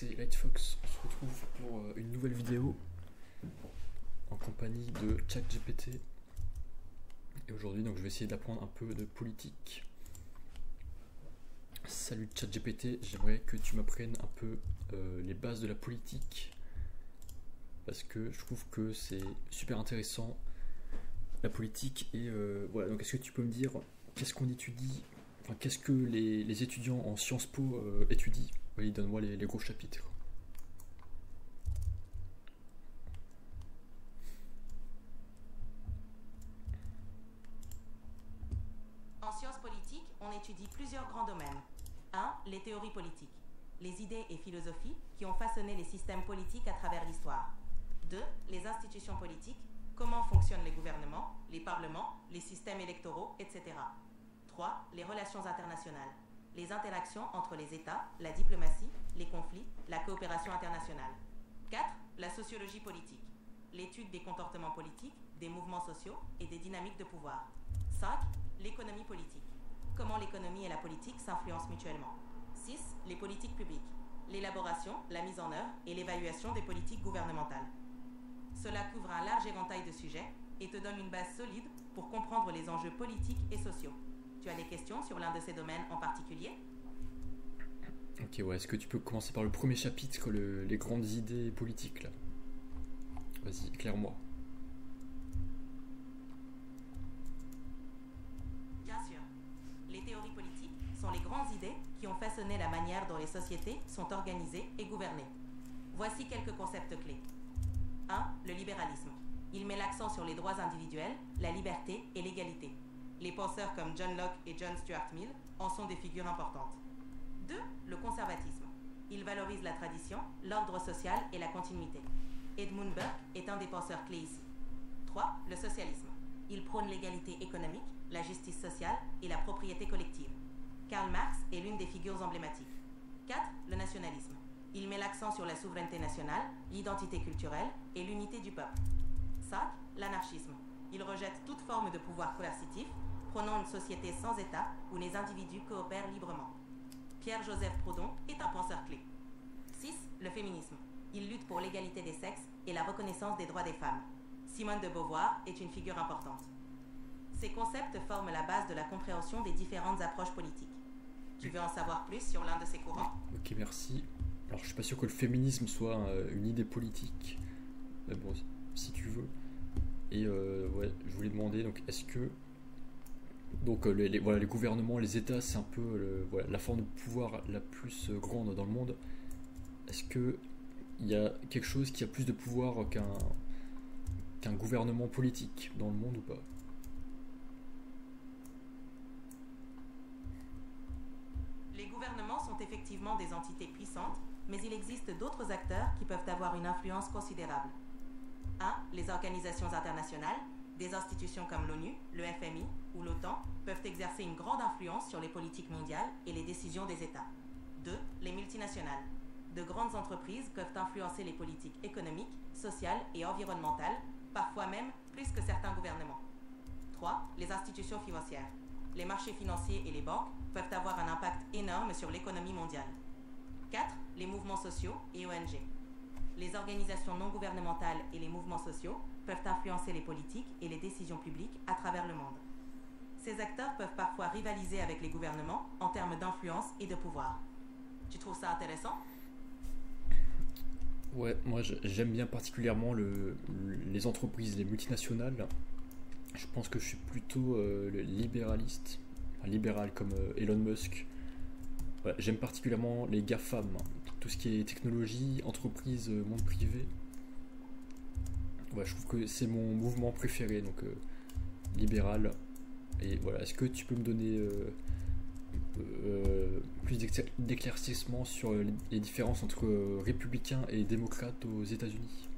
c'est Lightfox, on se retrouve pour une nouvelle vidéo en compagnie de ChatGPT. Et aujourd'hui donc je vais essayer d'apprendre un peu de politique. Salut ChatGPT, j'aimerais que tu m'apprennes un peu les bases de la politique parce que je trouve que c'est super intéressant la politique et voilà, donc est-ce que tu peux me dire qu'est-ce qu'on étudie, enfin qu'est-ce que les étudiants en Sciences Po étudient? Oui, donne-moi les gros chapitres. En sciences politiques, on étudie plusieurs grands domaines. 1. Les théories politiques. Les idées et philosophies qui ont façonné les systèmes politiques à travers l'histoire. 2. Les institutions politiques. Comment fonctionnent les gouvernements, les parlements, les systèmes électoraux, etc. 3. Les relations internationales. Les interactions entre les États, la diplomatie, les conflits, la coopération internationale. 4. La sociologie politique. L'étude des comportements politiques, des mouvements sociaux et des dynamiques de pouvoir. 5. L'économie politique. Comment l'économie et la politique s'influencent mutuellement. 6. Les politiques publiques. L'élaboration, la mise en œuvre et l'évaluation des politiques gouvernementales. Cela couvre un large éventail de sujets et te donne une base solide pour comprendre les enjeux politiques et sociaux. Tu as des questions sur l'un de ces domaines en particulier? Ok, ouais, est-ce que tu peux commencer par le premier chapitre, les grandes idées politiques là? Vas-y, éclaire-moi. Bien sûr. Les théories politiques sont les grandes idées qui ont façonné la manière dont les sociétés sont organisées et gouvernées. Voici quelques concepts clés. 1. Le libéralisme. Il met l'accent sur les droits individuels, la liberté et l'égalité. Les penseurs comme John Locke et John Stuart Mill en sont des figures importantes. 2. Le conservatisme. Il valorise la tradition, l'ordre social et la continuité. Edmund Burke est un des penseurs clés ici. 3. Le socialisme. Il prône l'égalité économique, la justice sociale et la propriété collective. Karl Marx est l'une des figures emblématiques. 4. Le nationalisme. Il met l'accent sur la souveraineté nationale, l'identité culturelle et l'unité du peuple. 5. L'anarchisme. Il rejette toute forme de pouvoir coercitif, prônant une société sans État où les individus coopèrent librement. Pierre-Joseph Proudhon est un penseur clé. 6. Le féminisme. Il lutte pour l'égalité des sexes et la reconnaissance des droits des femmes. Simone de Beauvoir est une figure importante. Ces concepts forment la base de la compréhension des différentes approches politiques. Tu veux en savoir plus sur l'un de ces courants? Ok, merci. Alors je suis pas sûr que le féminisme soit une idée politique, mais bon, si tu veux. Et ouais, je voulais demander, donc est-ce que donc voilà, les gouvernements, les États, c'est un peu voilà, la forme de pouvoir la plus grande dans le monde. Est-ce que il y a quelque chose qui a plus de pouvoir qu'un gouvernement politique dans le monde ou pas? Les gouvernements sont effectivement des entités puissantes, mais il existe d'autres acteurs qui peuvent avoir une influence considérable. 1. Les organisations internationales, des institutions comme l'ONU, le FMI ou l'OTAN peuvent exercer une grande influence sur les politiques mondiales et les décisions des États. 2. Les multinationales. De grandes entreprises peuvent influencer les politiques économiques, sociales et environnementales, parfois même plus que certains gouvernements. 3. Les institutions financières. Les marchés financiers et les banques peuvent avoir un impact énorme sur l'économie mondiale. 4. Les mouvements sociaux et ONG. Les organisations non gouvernementales et les mouvements sociaux peuvent influencer les politiques et les décisions publiques à travers le monde. Ces acteurs peuvent parfois rivaliser avec les gouvernements en termes d'influence et de pouvoir. Tu trouves ça intéressant? Ouais, moi j'aime bien particulièrement les entreprises, les multinationales. Je pense que je suis plutôt le libéraliste, un libéral comme Elon Musk. Voilà, j'aime particulièrement les GAFAM, hein, tout ce qui est technologie, entreprise, monde privé. Ouais, je trouve que c'est mon mouvement préféré, donc libéral. Et voilà, est-ce que tu peux me donner plus d'éclaircissements sur les différences entre républicains et démocrates aux États-Unis?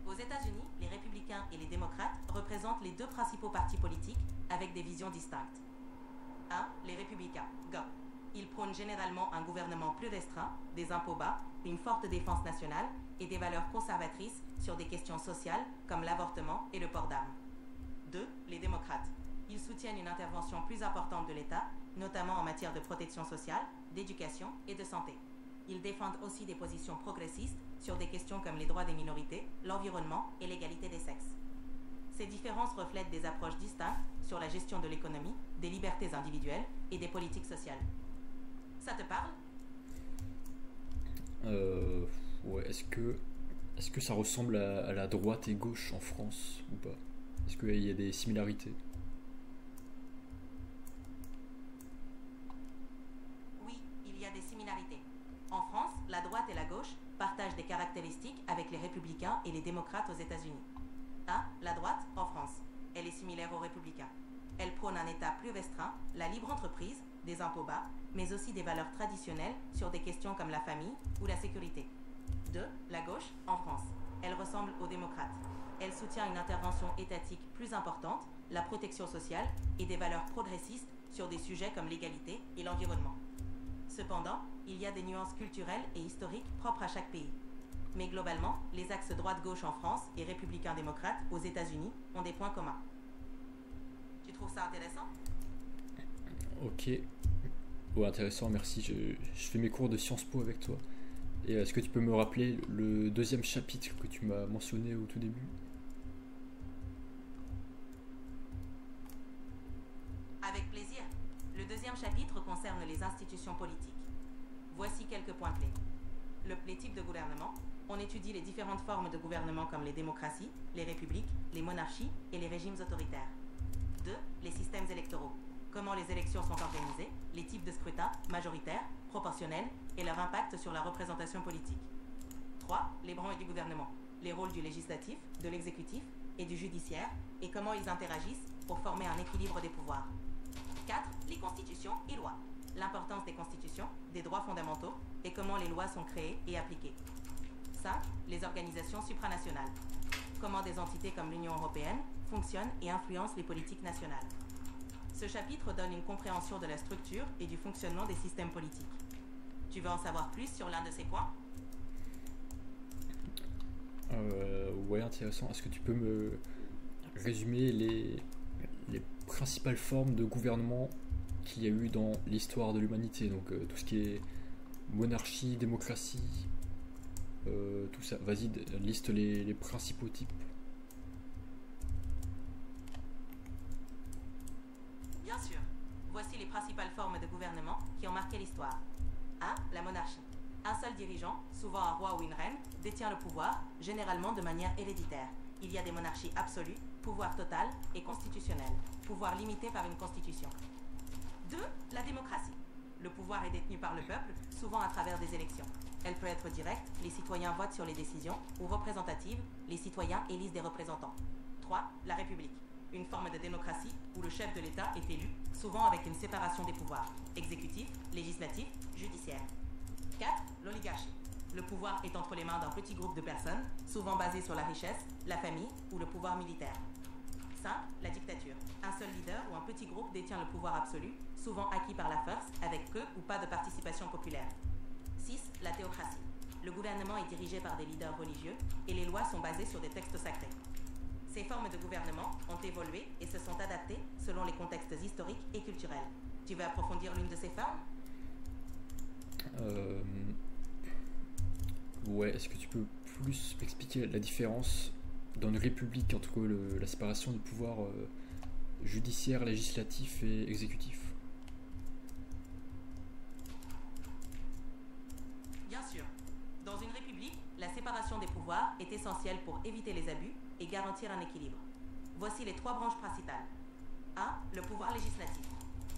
Aux États-Unis, les républicains et les démocrates représentent les deux principaux partis politiques avec des visions distinctes. 1. Les républicains, GOP. Ils prônent généralement un gouvernement plus restreint, des impôts bas, une forte défense nationale et des valeurs conservatrices sur des questions sociales comme l'avortement et le port d'armes. 2. Les démocrates. Ils soutiennent une intervention plus importante de l'État, notamment en matière de protection sociale, d'éducation et de santé. Ils défendent aussi des positions progressistes sur des questions comme les droits des minorités, l'environnement et l'égalité des sexes. Ces différences reflètent des approches distinctes sur la gestion de l'économie, des libertés individuelles et des politiques sociales. Ça te parle? Ouais, est-ce que ça ressemble à la droite et gauche en France ou pas? Est-ce qu'il y a des similarités? Oui, il y a des similarités. En France, la droite et la gauche partagent des caractéristiques avec les républicains et les démocrates aux États-Unis. 1. La droite, en France. Elle est similaire aux républicains. Elle prône un État plus restreint, la libre entreprise, des impôts bas, mais aussi des valeurs traditionnelles sur des questions comme la famille ou la sécurité. 2. La gauche, en France. Elle ressemble aux démocrates. Elle soutient une intervention étatique plus importante, la protection sociale et des valeurs progressistes sur des sujets comme l'égalité et l'environnement. Cependant, il y a des nuances culturelles et historiques propres à chaque pays. Mais globalement, les axes droite-gauche en France et républicain-démocrate aux États-Unis ont des points communs. Tu trouves ça intéressant? Ok. Ouais, intéressant, merci. Je fais mes cours de Sciences Po avec toi. Et est-ce que tu peux me rappeler le deuxième chapitre que tu m'as mentionné au tout début? Avec plaisir. Le deuxième chapitre concerne les institutions politiques. Voici quelques points clés. Les types de gouvernement. On étudie les différentes formes de gouvernement comme les démocraties, les républiques, les monarchies et les régimes autoritaires. 2. Les systèmes électoraux. Comment les élections sont organisées, les types de scrutin, majoritaires, proportionnels, et leur impact sur la représentation politique. 3. Les branches du gouvernement. Les rôles du législatif, de l'exécutif et du judiciaire, et comment ils interagissent pour former un équilibre des pouvoirs. 4. Les constitutions et lois. L'importance des constitutions, des droits fondamentaux, et comment les lois sont créées et appliquées. 5. Les organisations supranationales. Comment des entités comme l'Union européenne fonctionnent et influencent les politiques nationales. Ce chapitre donne une compréhension de la structure et du fonctionnement des systèmes politiques. Tu veux en savoir plus sur l'un de ces points? Ouais, intéressant. Est-ce que tu peux me résumer les principales formes de gouvernement qu'il y a eu dans l'histoire de l'humanité? Donc tout ce qui est monarchie, démocratie, tout ça. Vas-y, liste les principaux types. Bien sûr. Voici les principales formes de gouvernement qui ont marqué l'histoire. 1. La monarchie. Un seul dirigeant, souvent un roi ou une reine, détient le pouvoir, généralement de manière héréditaire. Il y a des monarchies absolues, pouvoir total et constitutionnel, pouvoir limité par une constitution. 2. La démocratie. Le pouvoir est détenu par le peuple, souvent à travers des élections. Elle peut être directe, les citoyens votent sur les décisions, ou représentative, les citoyens élisent des représentants. 3. La République. Une forme de démocratie où le chef de l'État est élu, souvent avec une séparation des pouvoirs, exécutif, législatif, judiciaire. 4. L'oligarchie. Le pouvoir est entre les mains d'un petit groupe de personnes, souvent basé sur la richesse, la famille ou le pouvoir militaire. 5. La dictature. Un seul leader ou un petit groupe détient le pouvoir absolu, souvent acquis par la force, avec peu ou pas de participation populaire. 6. La théocratie. Le gouvernement est dirigé par des leaders religieux et les lois sont basées sur des textes sacrés. Ces formes de gouvernement ont évolué et se sont adaptées selon les contextes historiques et culturels. Tu veux approfondir l'une de ces formes? Ouais, est-ce que tu peux plus expliquer la différence dans une république entre la séparation du pouvoir judiciaire, législatif et exécutif? Bien sûr. Dans une république, la séparation des pouvoirs est essentielle pour éviter les abus et garantir un équilibre. Voici les 3 branches principales. 1. Le pouvoir législatif.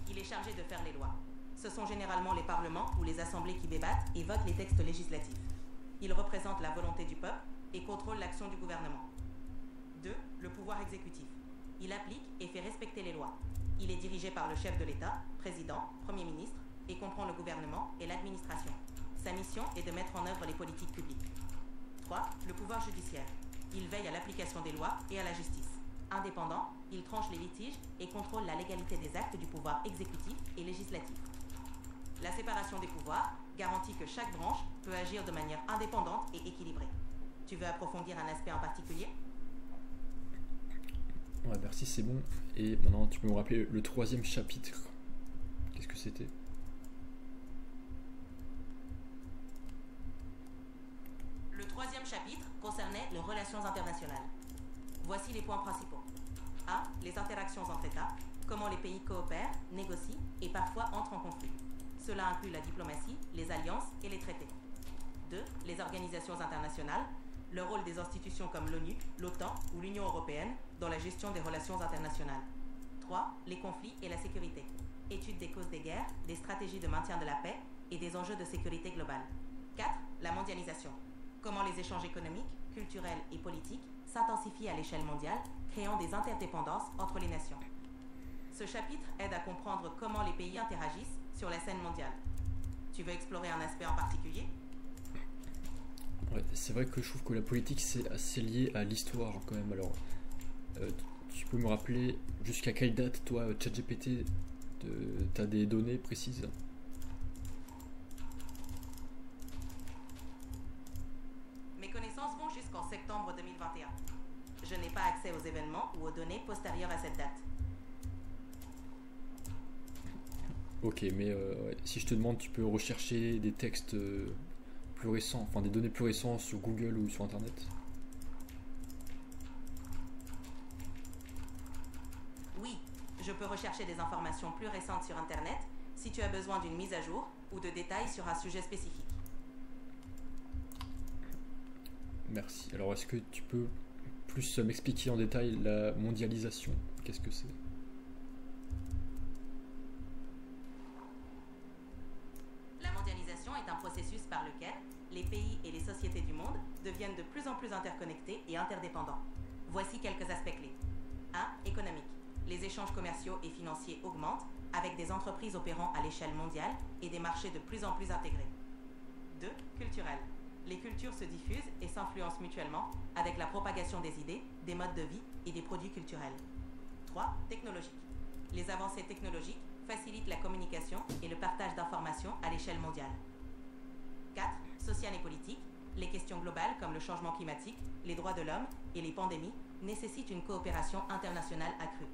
Il est chargé de faire les lois. Ce sont généralement les parlements ou les assemblées qui débattent et votent les textes législatifs. Il représente la volonté du peuple et contrôle l'action du gouvernement. 2. Le pouvoir exécutif. Il applique et fait respecter les lois. Il est dirigé par le chef de l'État, président, premier ministre, et comprend le gouvernement et l'administration. Sa mission est de mettre en œuvre les politiques publiques. 3. Le pouvoir judiciaire. Il veille à l'application des lois et à la justice. Indépendant, il tranche les litiges et contrôle la légalité des actes du pouvoir exécutif et législatif. La séparation des pouvoirs garantit que chaque branche peut agir de manière indépendante et équilibrée. Tu veux approfondir un aspect en particulier? Ouais, merci, c'est bon. Et maintenant, tu peux me rappeler le troisième chapitre. Qu'est-ce que c'était? Le troisième chapitre concernait les relations internationales. Voici les points principaux. 1. Les interactions entre États. Comment les pays coopèrent, négocient et parfois entrent en conflit. Cela inclut la diplomatie, les alliances et les traités. 2. Les organisations internationales. Le rôle des institutions comme l'ONU, l'OTAN ou l'Union européenne dans la gestion des relations internationales. 3. Les conflits et la sécurité. Étude des causes des guerres, des stratégies de maintien de la paix et des enjeux de sécurité globale. 4. La mondialisation. Comment les échanges économiques, culturels et politiques s'intensifient à l'échelle mondiale, créant des interdépendances entre les nations. Ce chapitre aide à comprendre comment les pays interagissent sur la scène mondiale. Tu veux explorer un aspect en particulier? Ouais, c'est vrai que je trouve que la politique c'est assez lié à l'histoire quand même. Alors, tu peux me rappeler jusqu'à quelle date, toi, ChatGPT, t'as des données précises? Mes connaissances vont jusqu'en septembre 2021. Je n'ai pas accès aux événements ou aux données postérieures à cette date. Ok, mais ouais, si je te demande, tu peux rechercher des textes plus récents, enfin des données plus récentes sur Google ou sur Internet? Oui, je peux rechercher des informations plus récentes sur Internet si tu as besoin d'une mise à jour ou de détails sur un sujet spécifique. Merci. Alors, est-ce que tu peux plus m'expliquer en détail la mondialisation? Qu'est-ce que c'est? La mondialisation est un processus par lequel les pays et les sociétés du monde deviennent de plus en plus interconnectés et interdépendants. Voici quelques aspects clés. 1. Économique. Les échanges commerciaux et financiers augmentent avec des entreprises opérant à l'échelle mondiale et des marchés de plus en plus intégrés. 2. Culturel. Les cultures se diffusent et s'influencent mutuellement avec la propagation des idées, des modes de vie et des produits culturels. 3. Technologique. Les avancées technologiques facilitent la communication et le partage d'informations à l'échelle mondiale. 4. Social et politique. Les questions globales comme le changement climatique, les droits de l'homme et les pandémies nécessitent une coopération internationale accrue.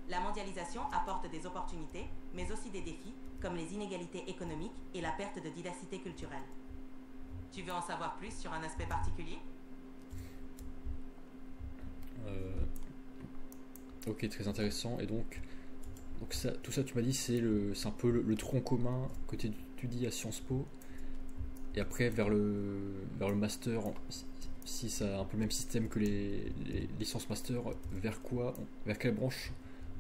La mondialisation apporte des opportunités, mais aussi des défis comme les inégalités économiques et la perte de diversité culturelle. Tu veux en savoir plus sur un aspect particulier? Ok, très intéressant. Et donc ça, tout ça, tu m'as dit, c'est un peu le tronc commun que tu étudies à Sciences Po. Et après, vers le master, si ça a un peu le même système que les licences master, vers quelle branche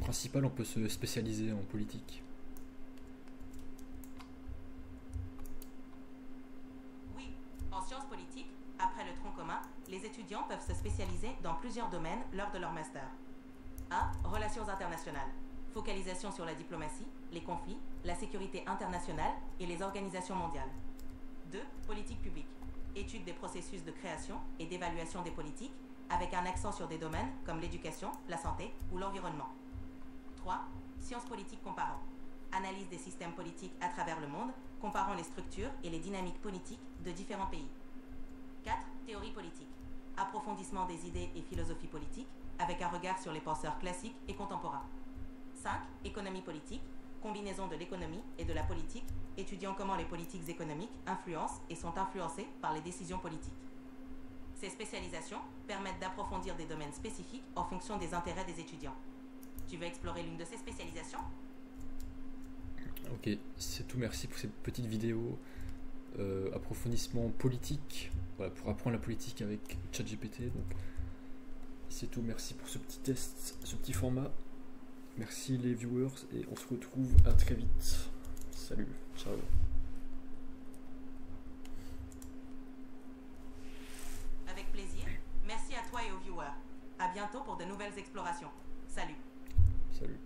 principale on peut se spécialiser en politique? Oui, en sciences politiques, après le tronc commun, les étudiants peuvent se spécialiser dans plusieurs domaines lors de leur master. 1. Relations internationales. Focalisation sur la diplomatie, les conflits, la sécurité internationale et les organisations mondiales. 2. Politique publique. Étude des processus de création et d'évaluation des politiques avec un accent sur des domaines comme l'éducation, la santé ou l'environnement. 3. Sciences politiques comparant. Analyse des systèmes politiques à travers le monde, comparant les structures et les dynamiques politiques de différents pays. 4. Théorie politique. Approfondissement des idées et philosophies politiques avec un regard sur les penseurs classiques et contemporains. 5. Économie politique. Combinaison de l'économie et de la politique, étudiant comment les politiques économiques influencent et sont influencées par les décisions politiques. Ces spécialisations permettent d'approfondir des domaines spécifiques en fonction des intérêts des étudiants. Tu veux explorer l'une de ces spécialisations? Ok, c'est tout. Merci pour cette petite vidéo. Approfondissement politique. Voilà, pour apprendre la politique avec ChatGPT. Donc, c'est tout. Merci pour ce petit test, ce petit format. Merci les viewers et on se retrouve à très vite. Salut, ciao. Avec plaisir. Merci à toi et aux viewers. À bientôt pour de nouvelles explorations. Salut.